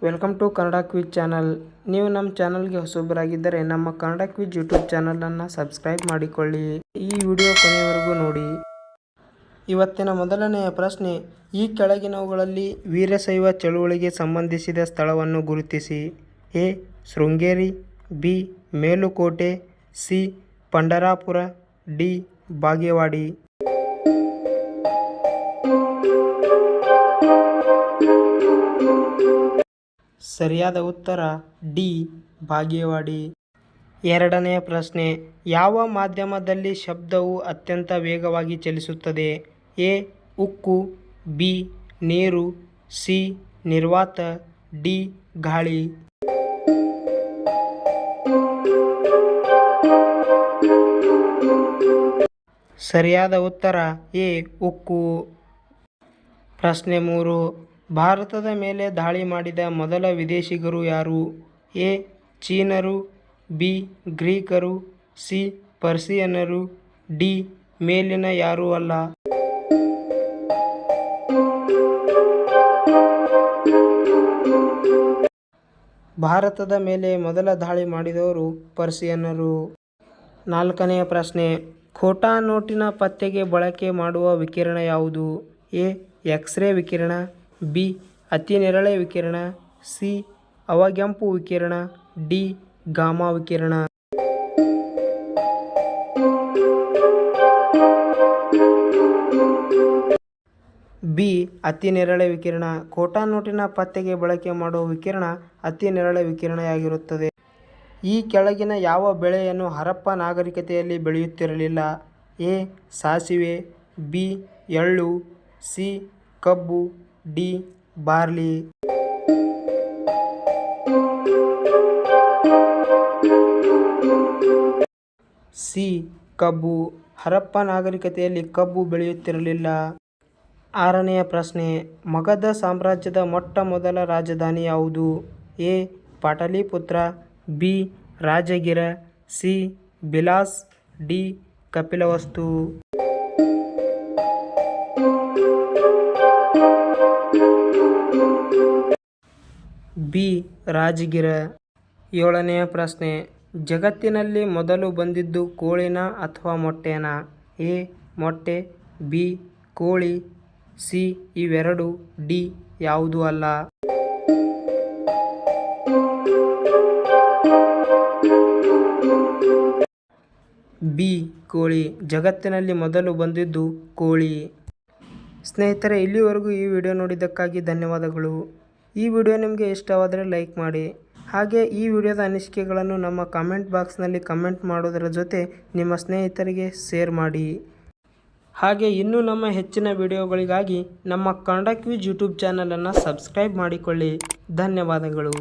Welcome to Kannada quiz channel. ನೀವು ನಮ್ಮ ಚಾನಲ್ಗೆ ಹೊಸಬರಾಗಿದ್ದರೆ ನಮ್ಮ ಕನ್ನಡ ಕ್ವಿಜ್ ಯೂಟ್ಯೂಬ್ ಚಾನಲನ್ನು ಸಬ್ಸ್ಕ್ರೈಬ್ ಮಾಡಿಕೊಳ್ಳಿ. ಈ ವಿಡಿಯೋ ಕೊನೆಯವರೆಗೂ ನೋಡಿ. ಇವತ್ತಿನ ಮೊದಲನೆಯ ಪ್ರಶ್ನೆ, ಈ ಕೆಳಗಿನವುಗಳಲ್ಲಿ ವೀರಶೈವ ಚಳುವಳಿಗೆ ಸಂಬಂಧಿಸಿದ ಸ್ಥಳವನ್ನು ಗುರುತಿಸಿ. A. Sringeri, B. Melukote, C. Pandharapura, D. Bagewadi. ಸರಿಯಾದ ಉತ್ತರ ಡಿ. ಬಾಗೇವಾಡಿ. ಎರಡನೆಯ ಪ್ರಶ್ನೆ, ಯಾವ ಮಾಧ್ಯಮದಲ್ಲಿ ಶಬ್ದವು ಅತ್ಯಂತ ವೇಗವಾಗಿ ಚಲಿಸುತ್ತದೆ. ಎ. ಉಕ್ಕು, ಬಿ. ನೀರು, ಸಿ. ನಿರ್ವಾತ, ಡಿ. ಗಾಳಿ. ಸರಿಯಾದ ಉತ್ತರ ಎ. ಉಕ್ಕು. ಪ್ರಶ್ನೆ 3, ಭಾರತದ ಮೇಲೆ ದಾಳಿ ಮಾಡಿದ ಮೊದಲ ವಿದೇಶಿಗರು ಯಾರು. ಎ. ಚೀನರು, ಬಿ. ಗ್ರೀಕರು, ಸಿ. ಪರ್ಷಿಯನ್ನರು, ಡಿ. ಮೇಲಿನ ಯಾರೂ ಅಲ್ಲ. ಭಾರತದ ಮೇಲೆ ಮೊದಲ ದಾಳಿ ಮಾಡಿದವರು ಪರ್ಷಿಯನ್ನರು. ನಾಲ್ಕನೆಯ ಪ್ರಶ್ನೆ, ಖೋಟಾ ನೋಟಿನ ಪತ್ತೆಗೆ ಬಳಕೆ ಮಾಡುವ ವಿಕಿರಣ ಯಾವುದು. ಎ. ಎಕ್ಸ್ರೇ ವಿಕಿರಣ, ಬಿ. ಅತಿನೇರಳೆ ವಿಕಿರಣ, ಸಿ. ಅವಗೆಂಪು ವಿಕಿರಣ, ಡಿ. ಗಾಮಾ ವಿಕಿರಣ. ಬಿ. ಅತಿನೇರಳೆ ವಿಕಿರಣ. ಖೋಟಾ ನೋಟಿನ ಪತ್ತೆಗೆ ಬಳಕೆ ಮಾಡುವ ವಿಕಿರಣ ಅತಿನೇರಳೆ ವಿಕಿರಣವಾಗಿರುತ್ತದೆ. ಈ ಕೆಳಗಿನ ಯಾವ ಬೆಳೆಯನ್ನು ಹರಪ್ಪ ನಾಗರಿಕತೆಯಲ್ಲಿ ಬೆಳೆಯುತ್ತಿರಲಿಲ್ಲ. ಎ. ಸಾಸಿವೆ, ಬಿ. ಎಳ್ಳು, ಸಿ. ಕಬ್ಬು, ಡಿ. ಬಾರ್ಲಿ. ಸಿ. ಕಬ್ಬು. ಹರಪ್ಪ ನಾಗರಿಕತೆಯಲ್ಲಿ ಕಬ್ಬು ಬೆಳೆಯುತ್ತಿರಲಿಲ್ಲ. ಆರನೆಯ ಪ್ರಶ್ನೆ, ಮಗಧ ಸಾಮ್ರಾಜ್ಯದ ಮೊಟ್ಟ ಮೊದಲ ರಾಜಧಾನಿ ಯಾವುದು. A. Pataliputra, B. Rajagira, C. ಬಿಲಾಸ್, ಡಿ. ಕಪಿಲವಸ್ತು. ಬಿ. ರಾಜಗಿರ. ಏಳನೆಯ ಪ್ರಶ್ನೆ, ಜಗತ್ತಿನಲ್ಲಿ ಮೊದಲು ಬಂದಿದ್ದು ಕೋಳಿನ ಅಥವಾ ಮೊಟ್ಟೆನಾ. ಎ. ಮೊಟ್ಟೆ, ಬಿ. ಕೋಳಿ, ಸಿ. ಇವೆರಡು, ಡಿ. ಯಾವುದೂ ಅಲ್ಲ. ಬಿ. ಕೋಳಿ. ಜಗತ್ತಿನಲ್ಲಿ ಮೊದಲು ಬಂದಿದ್ದು ಕೋಳಿ. ಸ್ನೇಹಿತರೆ, ಇಲ್ಲಿವರೆಗೂ ಈ ವಿಡಿಯೋ ನೋಡಿದ್ದಕ್ಕಾಗಿ ಧನ್ಯವಾದಗಳು. ಈ ವಿಡಿಯೋ ನಿಮಗೆ ಇಷ್ಟವಾದರೆ ಲೈಕ್ ಮಾಡಿ. ಹಾಗೆ ಈ ವಿಡಿಯೋದ ಅನಿಸಿಕೆಗಳನ್ನು ನಮ್ಮ ಕಾಮೆಂಟ್ ಬಾಕ್ಸ್ನಲ್ಲಿ ಕಮೆಂಟ್ ಮಾಡೋದರ ಜೊತೆ ನಿಮ್ಮ ಸ್ನೇಹಿತರಿಗೆ ಶೇರ್ ಮಾಡಿ. ಹಾಗೆ ಇನ್ನೂ ನಮ್ಮ ಹೆಚ್ಚಿನ ವಿಡಿಯೋಗಳಿಗಾಗಿ ನಮ್ಮ ಕನ್ನಡ ಕ್ವಿಜ್ ಯೂಟ್ಯೂಬ್ ಚಾನಲನ್ನು ಸಬ್ಸ್ಕ್ರೈಬ್ ಮಾಡಿಕೊಳ್ಳಿ. ಧನ್ಯವಾದಗಳು.